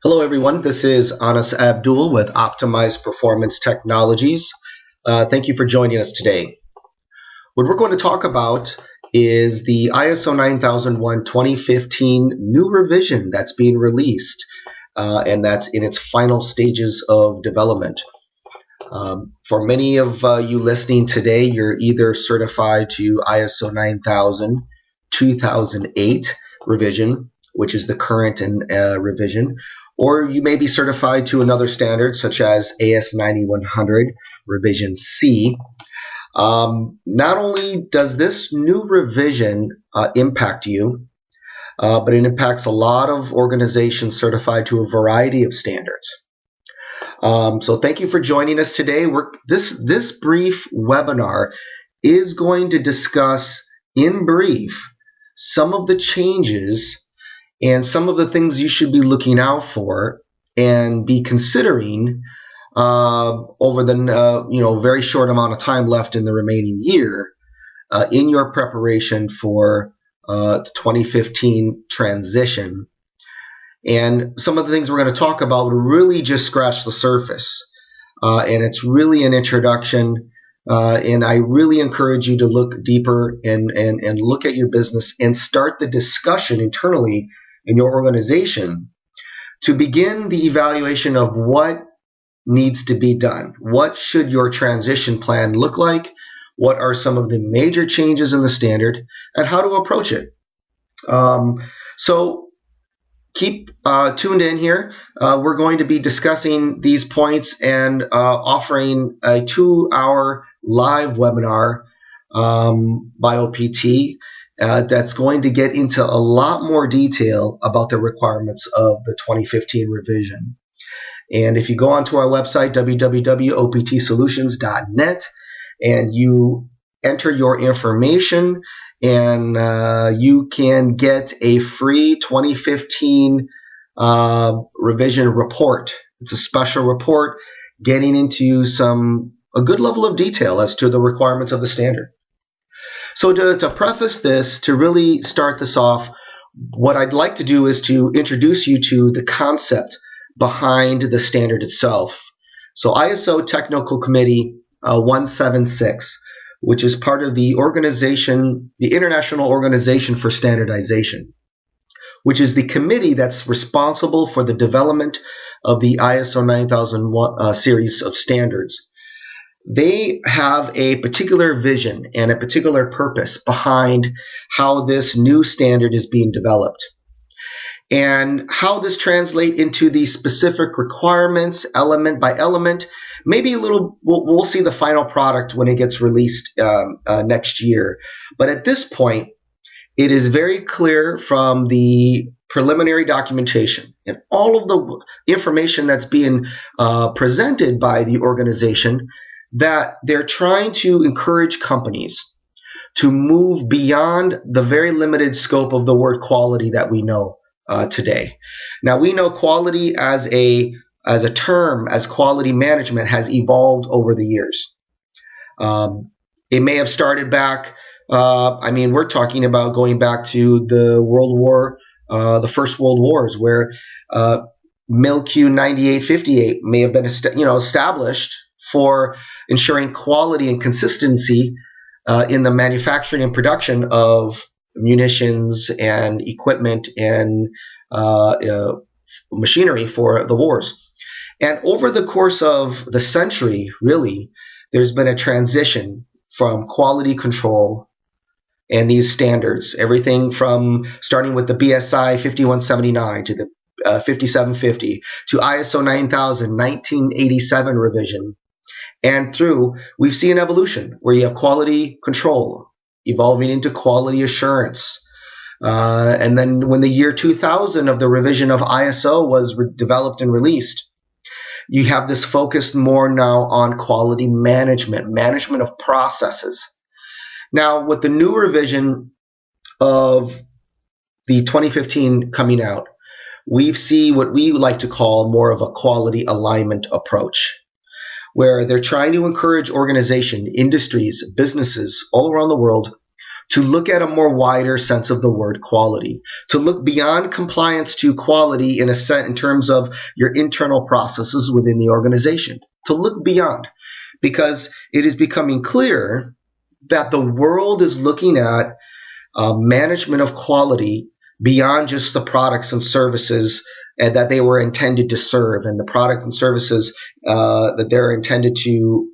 Hello, everyone. This is Anas Abdul with Optimized Performance Technologies. Thank you for joining us today. What we're going to talk about is the ISO 9001 2015 new revision that's being released, and that's in its final stages of development. For many of you listening today, you're either certified to ISO 9000 2008 revision, which is the current revision, or you may be certified to another standard such as AS9100 revision C. Not only does this new revision impact you, but it impacts a lot of organizations certified to a variety of standards. So thank you for joining us today. This brief webinar is going to discuss in brief some of the changes and some of the things you should be looking out for and be considering over the very short amount of time left in the remaining year in your preparation for the 2015 transition. And some of the things we're going to talk about would really just scratch the surface, and it's really an introduction. And I really encourage you to look deeper and look at your business and start the discussion internally in your organization to begin the evaluation of what needs to be done. What should your transition plan look like? What are some of the major changes in the standard and how to approach it? So keep tuned in here. We're going to be discussing these points and offering a 2-hour live webinar by OPT that's going to get into a lot more detail about the requirements of the 2015 revision. And if you go onto our website, www.optsolutions.net, and you enter your information, and you can get a free 2015 revision report. It's a special report getting into a good level of detail as to the requirements of the standard. So to preface this, to really start this off, what I'd like to do is to introduce you to the concept behind the standard itself. So ISO Technical Committee 176, which is part of the organization, the International Organization for Standardization, which is the committee that's responsible for the development of the ISO 9001 series of standards. They have a particular vision and a particular purpose behind how this new standard is being developed. And how this translates into the specific requirements, element by element, maybe a little, we'll see the final product when it gets released next year. But at this point, it is very clear from the preliminary documentation and all of the information that's being presented by the organization that they're trying to encourage companies to move beyond the very limited scope of the word quality that we know today. Now, we know quality as a term, as quality management, has evolved over the years. It may have started back, we're talking about going back to the First World Wars, where MIL-Q 9858 may have been established for ensuring quality and consistency in the manufacturing and production of munitions and equipment and machinery for the wars. And over the course of the century, really, there's been a transition from quality control and these standards, everything from starting with the BSI 5179 to the 5750 to ISO 9000 1987 revision. And we've seen evolution where you have quality control evolving into quality assurance. And then when the year 2000 of the revision of ISO was developed and released, you have this focus more now on quality management of processes. Now, with the new revision of the 2015 coming out, we see what we like to call more of a quality alignment approach, where they're trying to encourage organizations, industries, businesses all around the world to look at a more wider sense of the word quality, to look beyond compliance to quality in a sense in terms of your internal processes within the organization, to look beyond, because it is becoming clear that the world is looking at management of quality beyond just the products and services that they were intended to serve, and the products and services that they're intended to,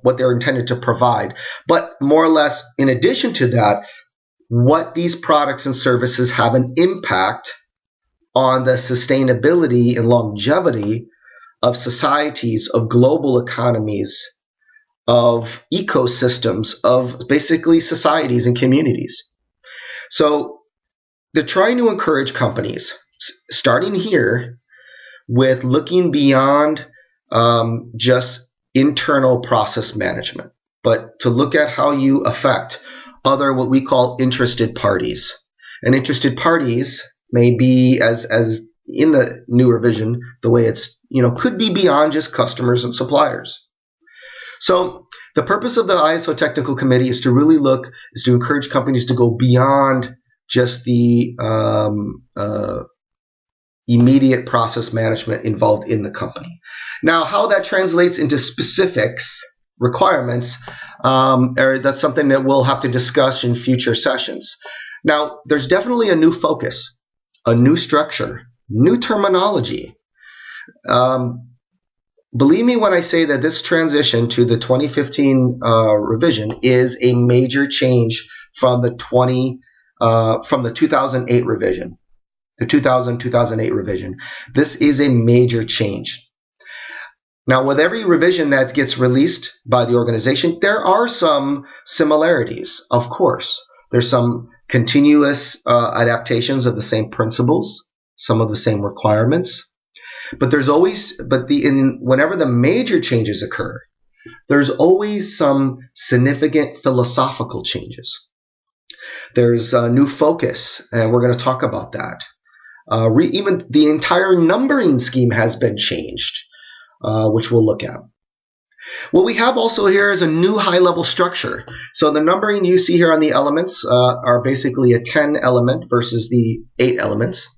what they're intended to provide. But more or less, in addition to that, what these products and services have an impact on the sustainability and longevity of societies, of global economies, of ecosystems, of basically societies and communities. So they're trying to encourage companies, starting here, with looking beyond just internal process management, but to look at how you affect other what we call interested parties. And interested parties may be, as in the new revision, the way it's, could be beyond just customers and suppliers. So the purpose of the ISO Technical Committee is to encourage companies to go beyond just the immediate process management involved in the company. Now, how that translates into specifics, requirements, that's something that we'll have to discuss in future sessions. Now, there's definitely a new focus, a new structure, new terminology. Believe me when I say that this transition to the 2015 revision is a major change from the 2008 revision, the 2008 revision. This is a major change. Now, with every revision that gets released by the organization, there are some similarities, of course. There's some continuous adaptations of the same principles, some of the same requirements. But whenever the major changes occur, there's always some significant philosophical changes. There's a new focus, and we're going to talk about that. Even the entire numbering scheme has been changed, which we'll look at. What we have also here is a new high-level structure. So the numbering you see here on the elements are basically a 10 element versus the 8 elements.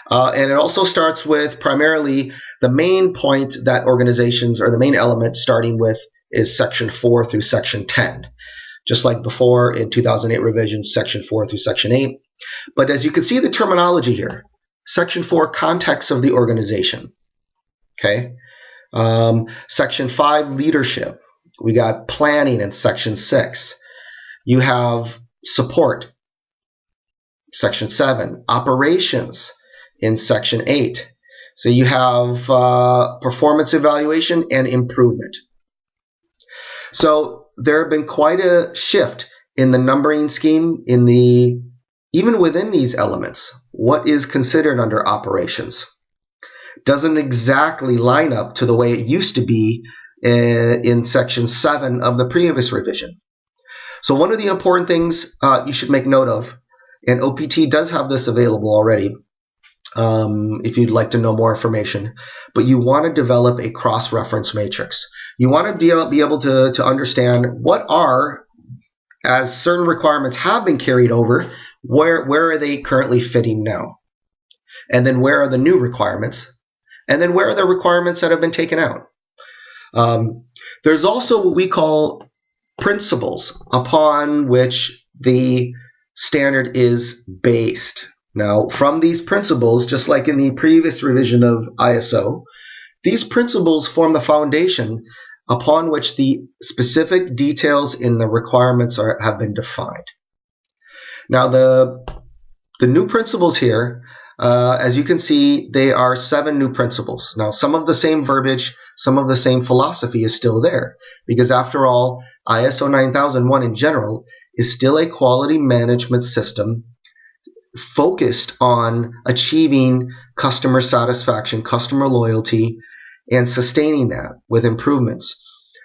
And it also starts with primarily the main point that organizations, or the main element starting with, is section 4 through section 10. Just like before in 2008 revision, section 4 through section 8. But as you can see the terminology here, section 4, context of the organization. Okay. Section 5, leadership. We got planning in section 6. You have support, section 7. Operations in section 8. So you have performance evaluation and improvement. So there have been quite a shift in the numbering scheme, even within these elements. What is considered under operations doesn't exactly line up to the way it used to be in section 7 of the previous revision. So one of the important things you should make note of, and OPT does have this available already, if you'd like to know more information, but you want to develop a cross-reference matrix. You want to be able to understand what are, as certain requirements have been carried over, where are they currently fitting now? And then where are the new requirements? And then where are the requirements that have been taken out? There's also what we call principles upon which the standard is based. Now, from these principles, just like in the previous revision of ISO, these principles form the foundation upon which the specific details in the requirements have been defined. Now, the new principles here, as you can see, they are 7 new principles. Now, some of the same verbiage, some of the same philosophy is still there, because after all, ISO 9001 in general is still a quality management system focused on achieving customer satisfaction, customer loyalty, and sustaining that with improvements.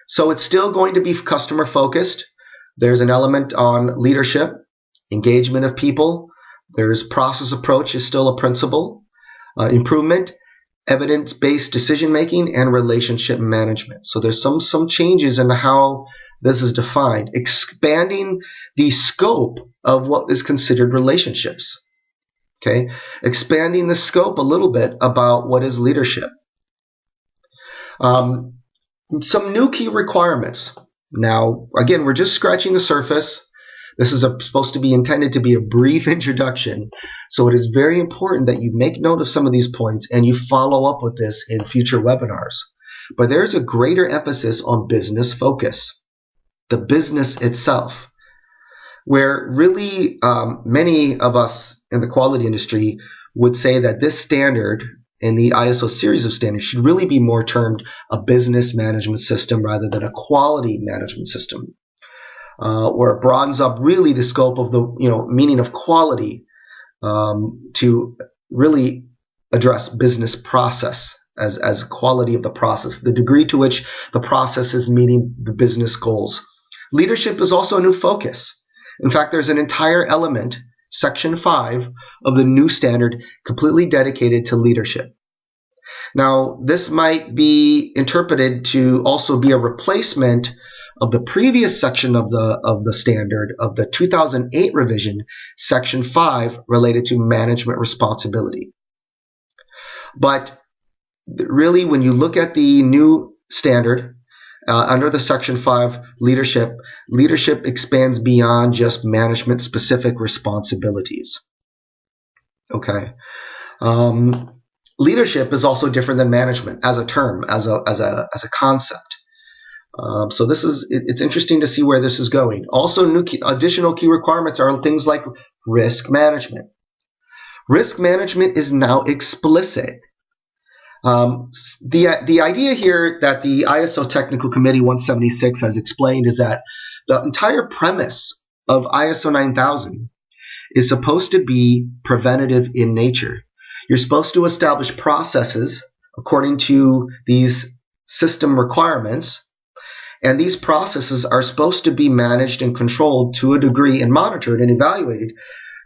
So it's still going to be customer focused. There's an element on leadership, engagement of people. There's process approach is still a principle. Improvement, evidence-based decision making, and relationship management. So there's some changes in how this is defined, expanding the scope of what is considered relationships. Okay, expanding the scope a little bit about what is leadership. Some new key requirements. Now, again, we're just scratching the surface. This is supposed to be intended to be a brief introduction, so it is very important that you make note of some of these points and you follow up with this in future webinars. But there's a greater emphasis on business focus, the business itself, where really many of us in the quality industry would say that this standard in the ISO series of standards should really be more termed a business management system rather than a quality management system, where it broadens up really the scope of the meaning of quality to really address business process as quality of the process, the degree to which the process is meeting the business goals. Leadership is also a new focus. In fact, there's an entire element, Section 5 of the new standard, completely dedicated to leadership. Now, this might be interpreted to also be a replacement of the previous section of the standard of the 2008 revision, Section 5, related to management responsibility. But really, when you look at the new standard under the Section 5 leadership expands beyond just management-specific responsibilities. Okay. Leadership is also different than management as a term, as a concept. So it's interesting to see where this is going. Also, additional key requirements are things like risk management. Risk management is now explicit. The idea here that the ISO Technical Committee 176 has explained is that the entire premise of ISO 9000 is supposed to be preventative in nature. You're supposed to establish processes according to these system requirements, and these processes are supposed to be managed and controlled to a degree and monitored and evaluated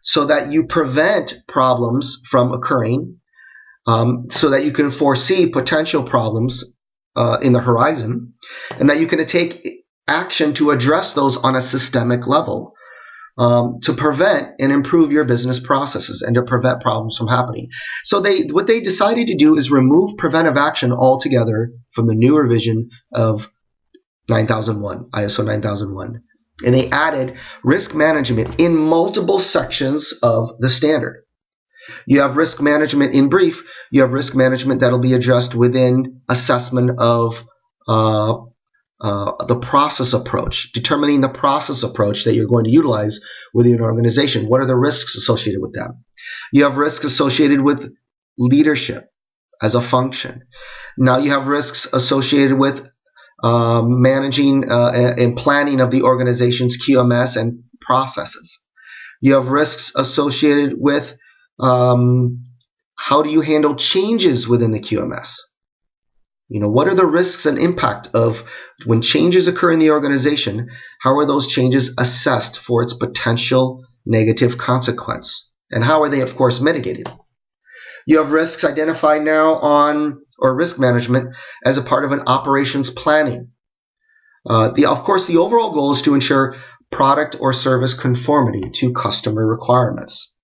so that you prevent problems from occurring, so that you can foresee potential problems in the horizon, and that you can take action to address those on a systemic level to prevent and improve your business processes and to prevent problems from happening. So what they decided to do is remove preventive action altogether from the new revision of 9001, ISO 9001. And they added risk management in multiple sections of the standard. You have risk management in brief. You have risk management that will be addressed within assessment of the process approach, determining the process approach that you're going to utilize within your organization. What are the risks associated with them? You have risks associated with leadership as a function. Now you have risks associated with managing and planning of the organization's QMS and processes. You have risks associated with how do you handle changes within the QMS? What are the risks and impact of when changes occur in the organization? How are those changes assessed for its potential negative consequence? And how are they, of course, mitigated? You have risks identified now or risk management as a part of an operations planning. Of course, the overall goal is to ensure product or service conformity to customer requirements.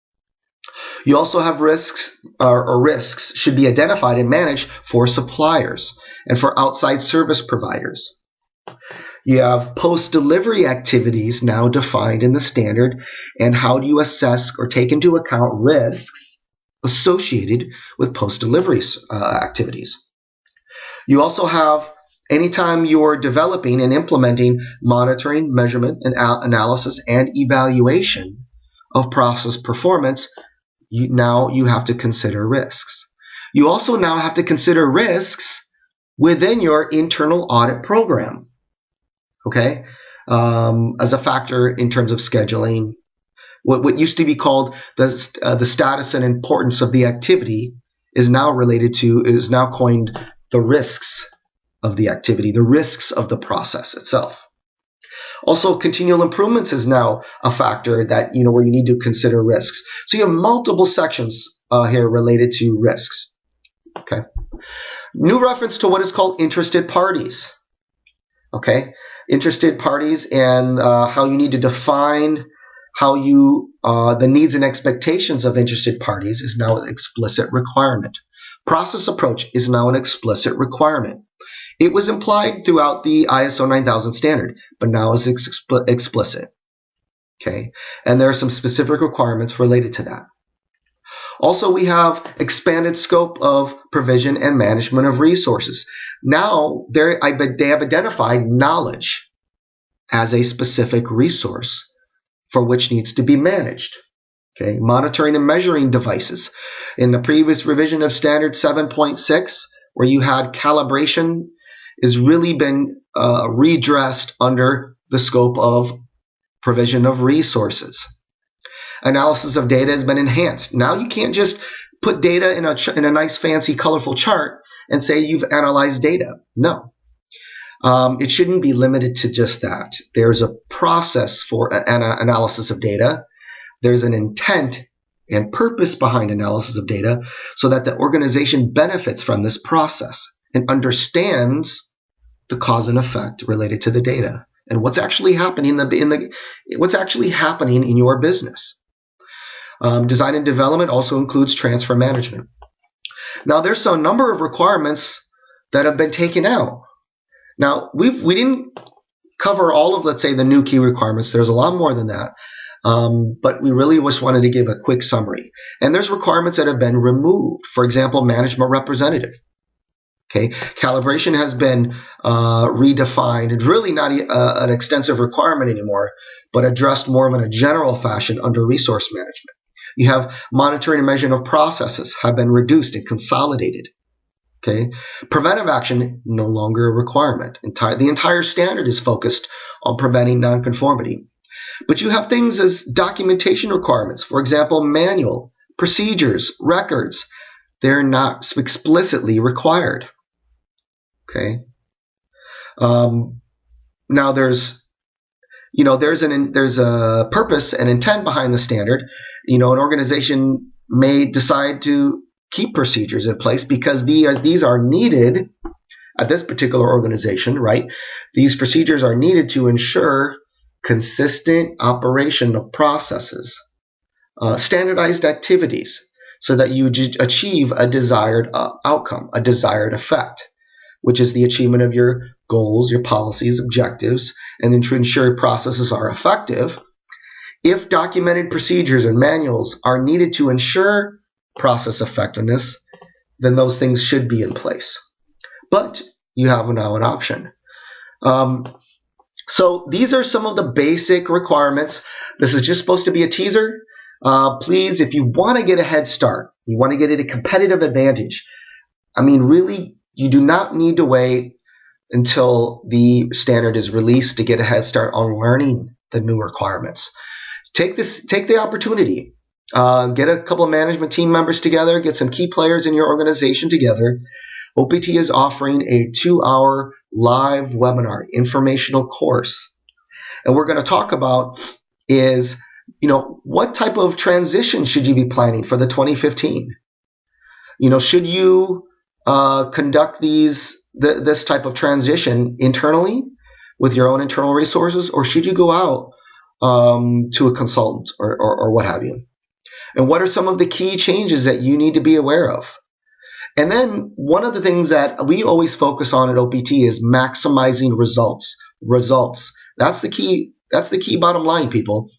You also have risks, or risks should be identified and managed for suppliers and for outside service providers. You have post-delivery activities now defined in the standard, and how do you assess or take into account risks associated with post-delivery activities. You also have, anytime you're developing and implementing monitoring, measurement, and analysis and evaluation of process performance, you have to consider risks. You also now have to consider risks within your internal audit program, okay, as a factor in terms of scheduling. What used to be called the status and importance of the activity is now coined the risks of the activity, the risks of the process itself. Also, continual improvements is now a factor that, where you need to consider risks. So you have multiple sections here related to risks. Okay. New reference to what is called interested parties. Okay, interested parties and how you need to define how the needs and expectations of interested parties is now an explicit requirement. Process approach is now an explicit requirement. It was implied throughout the ISO 9000 standard, but now is explicit. Okay, and there are some specific requirements related to that. Also, we have expanded scope of provision and management of resources. Now, they have identified knowledge as a specific resource for which needs to be managed. Okay, monitoring and measuring devices. In the previous revision of Standard 7.6, where you had calibration, has really been redressed under the scope of provision of resources. Analysis of data has been enhanced. Now you can't just put data in a nice, fancy, colorful chart and say you've analyzed data. No. It shouldn't be limited to just that. There's a process for analysis of data. There's an intent and purpose behind analysis of data so that the organization benefits from this process and understands the cause and effect related to the data and what's actually happening what's actually happening in your business. Design and development also includes transfer management. Now, there's a number of requirements that have been taken out. Now, we didn't cover all of, let's say, the new key requirements. There's a lot more than that, but we really just wanted to give a quick summary. And there's requirements that have been removed. For example, management representative. Okay, calibration has been redefined. It's really not an extensive requirement anymore, but addressed more of in a general fashion under resource management. You have monitoring and measurement of processes have been reduced and consolidated. Okay, preventive action no longer a requirement. The entire standard is focused on preventing nonconformity. But you have things as documentation requirements. For example, manual, procedures, records. They're not explicitly required. Okay. Now there's a purpose and intent behind the standard. An organization may decide to keep procedures in place because these are needed at this particular organization, right? These procedures are needed to ensure consistent operation of processes, standardized activities, so that you achieve a desired outcome, a desired effect, which is the achievement of your goals, your policies, objectives, and then to ensure processes are effective. If documented procedures and manuals are needed to ensure process effectiveness, then those things should be in place. But you have now an option. So these are some of the basic requirements. This is just supposed to be a teaser. Please, if you want to get a head start, you want to get a competitive advantage, really, you do not need to wait until the standard is released to get a head start on learning the new requirements. Take the opportunity. Get a couple of management team members together, get some key players in your organization together. OPT is offering a 2-hour live webinar informational course. And we're going to talk about is, what type of transition should you be planning for the 2015? Should you conduct this type of transition internally with your own internal resources, or should you go out to a consultant or what have you? And what are some of the key changes that you need to be aware of? And then one of the things that we always focus on at OPT is maximizing results. That's the key. That's the key bottom line, people.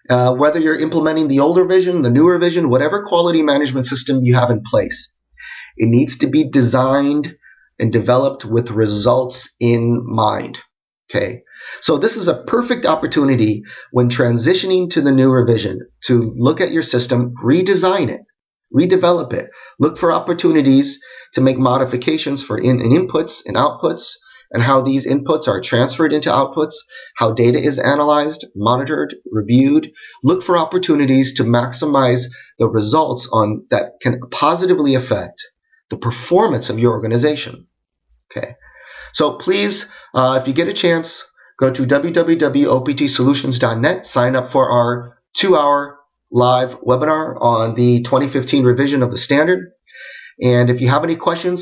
Whether you're implementing the older vision, the newer vision, whatever quality management system you have in place, it needs to be designed and developed with results in mind. Okay, so this is a perfect opportunity when transitioning to the new revision to look at your system, redesign it, redevelop it, look for opportunities to make modifications for inputs and outputs, and how these inputs are transferred into outputs, how data is analyzed, monitored, reviewed. Look for opportunities to maximize the results that can positively affect the performance of your organization. Okay, so please, if you get a chance, go to www.optsolutions.net, sign up for our 2-hour live webinar on the 2015 revision of the standard. And if you have any questions,